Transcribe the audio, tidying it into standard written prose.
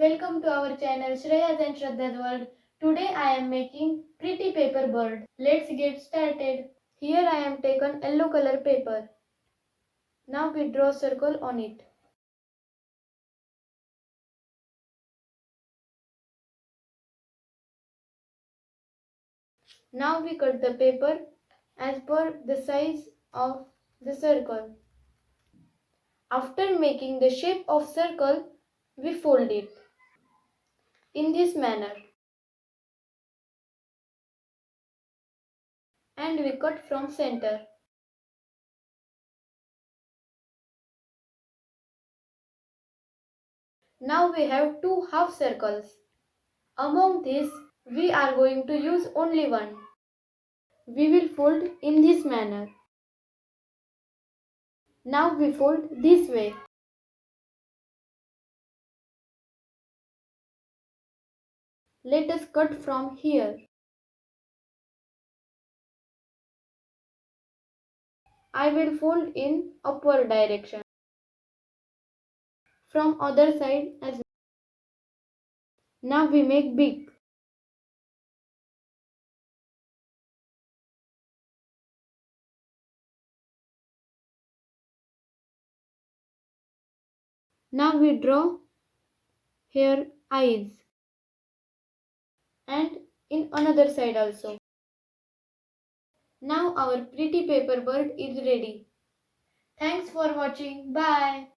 welcome to our channel Shreya's and Shraddha's World. Today I am making pretty paper bird. Let's get started. Here I am taken yellow color paper. Now we draw circle on it. Now we cut the paper as per the size of the circle. After making the shape of circle, we fold it in this manner and we cut from center. Now we have two half circles. Among these, we are going to use only one. We will fold in this manner. Now we fold this way. Let us cut from here. I will fold in upward direction. From other side as well. Now we make big. Now we draw here eyes. And in another side also. Now our pretty paper bird is ready. Thanks for watching. Bye.